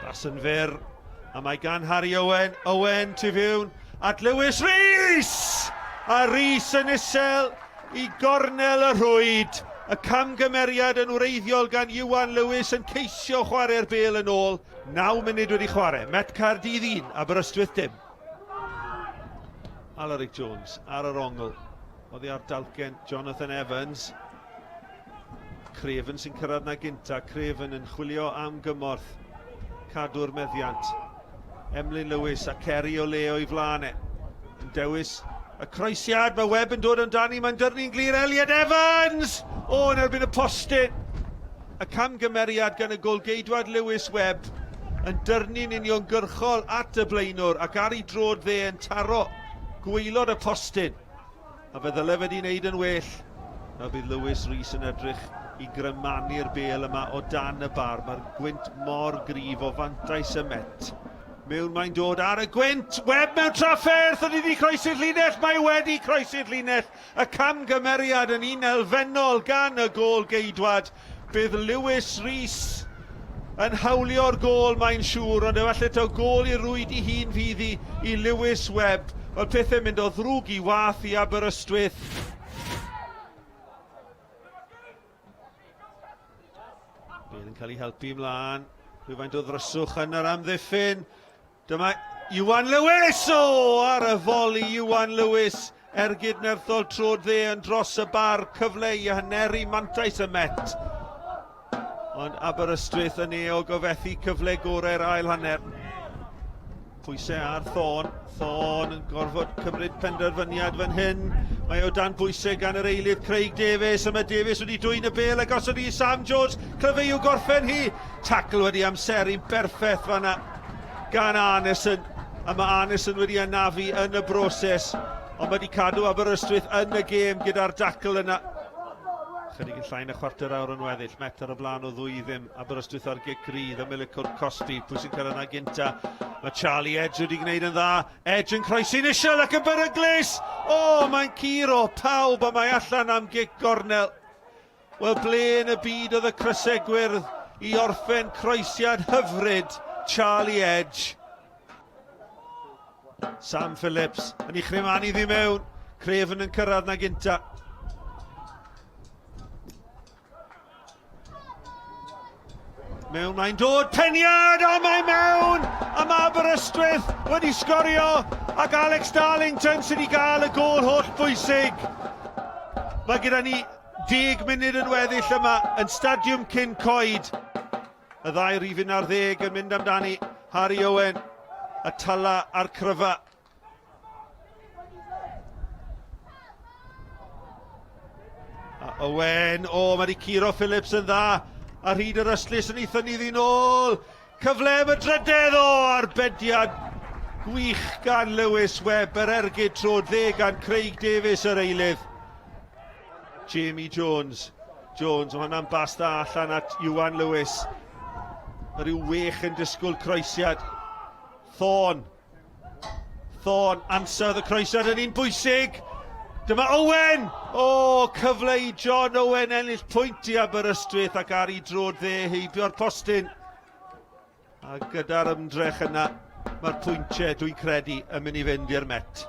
Aros yn fyr, a mae gan Harry Owen. Owen tu fiwn at Lewis Rhys! A Rhys yn isel i gornel y rhwyd. Y camgymeriad yn wreiddiol gan Iwan Lewis yn ceisio chwarae'r bêl yn ôl. 9 munud wedi chwarae. Met Caerdydd 1, Aberystwyth dim. Alaric Jones ar yr ongl. Oddi ar dalcen Jonathan Evans. Craven sy'n cyrraedd na gynta. Craven yn chwilio am gymorth. Cadw'r meddiant. Emlyn Lewis a Ceri o le o'i flanau. Yn dewis y croesiad, mae Webb yn dod amdani, mae'n dyrnu'n glir. Elliot Evans! O, yn erbyn y postyn. Y camgymeriad gan y golgeidwad Lewis Webb yn dyrnu'n uniongyrchol at y blaenwr ac ar ei drod dde yn taro gwaelod y postyn. A fe ddyle wedi wneud yn well. A bydd Lewis Rhys yn edrych i grymanu'r bêl yma o dan y bar. Mae'r gwynt mor gryf o fantais y Met. Mewn mae'n dod ar y gwynt. Webb mewn trafferth. Oedd wedi croesi'r llinell. Mae wedi croesi'r llinell. Y camgymeriad yn un elfennol gan y gôl geidwad. Bydd Lewis Rhys yn hawlio'r gôl, mae'n siŵr, ond efallai taw gôl i'r rwyd i hun fydd i Lewis Webb. Wel, pethau mynd o ddrwg i wath i Aberystwyth. Bêl yn cael ei helpu ymlaen. Rhywfaint o ddryswch yn yr amddiffyn. Dyma Iwan Lewis! O, ar y foli Iwan Lewis. Ergyd nerthol trod dde yn dros y bar, cyfle i hyneru mantais y Met. Ond Aberystwyth yn eog o fethu cyfle gorau'r ail hanner. Pwysau ar Thorn. Thorn yn gorfod cymryd penderfyniad fan hyn. Mae o dan pwysau gan yr eilydd Craig Davies. A mae Davies wedi dwyn y bêl a gosod i Sam Jones. Clyfau i'w gorffen hi. Tackle wedi amseru'n berffaith fan'na gan Arneson. A mae Arneson wedi anafu yn y broses. Ond mae wedi cadw Aberystwyth yn y gêm gyda'r dackle yna. Chydig yn llain y chwarter awr yn weddill. Met ar y blaen o 2-0. Aberystwyth ar gic grydd. Ymilic o'r Cosby. Pwy sy'n cyrraedd na gynta. Mae Charlie Edge wedi gwneud yn dda. Edge yn croesi'n isiol ac yn beryglus. O, mae'n curo pawb a mae allan am gic gornel. Wel, ble yn y byd oedd y crysau gwyrdd i orffen croesiad hyfryd Charlie Edge. Sam Phillips yn ei chrymanu ddi mewn. Craven yn cyrraedd na gynta. Mewn mae'n dod, peniad, a mae mewn! A mae Aberystwyth wedi sgorio ac Alex Darlington sydd wedi cael y gôl holl bwysig. Mae gyda ni 10 munud yn weddill yma yn Stadiwm Cyn Coed. Y ddau rifin ar 10 yn mynd amdani. Harry Owen, y tala a'r cryfa. A Owen, o, mae wedi curo Phillips yn dda. Ar hyd yr ystlys yn ei thynnu ddyn ôl. Cyfle am y drydedd o arbediad gwych gan Lewis Webb. Yr ergyd trod dde gan Craig Davies yr eilydd. Jamie Jones. Jones, o hwnna'n basta allan at Iwan Lewis. Mae rhyw wech yn disgwyl croesiad. Thorn. Thorn, ansawdd y croesiad yn un bwysig. Dyma Owen! O, cyfle i John Owen ennill pwynt i Aberystwyth ac ar ei drod dde heibio'r postyn. A gyda'r ymdrech yna, mae'r pwyntiau dwi'n credu yn mynd i fynd i'r Met.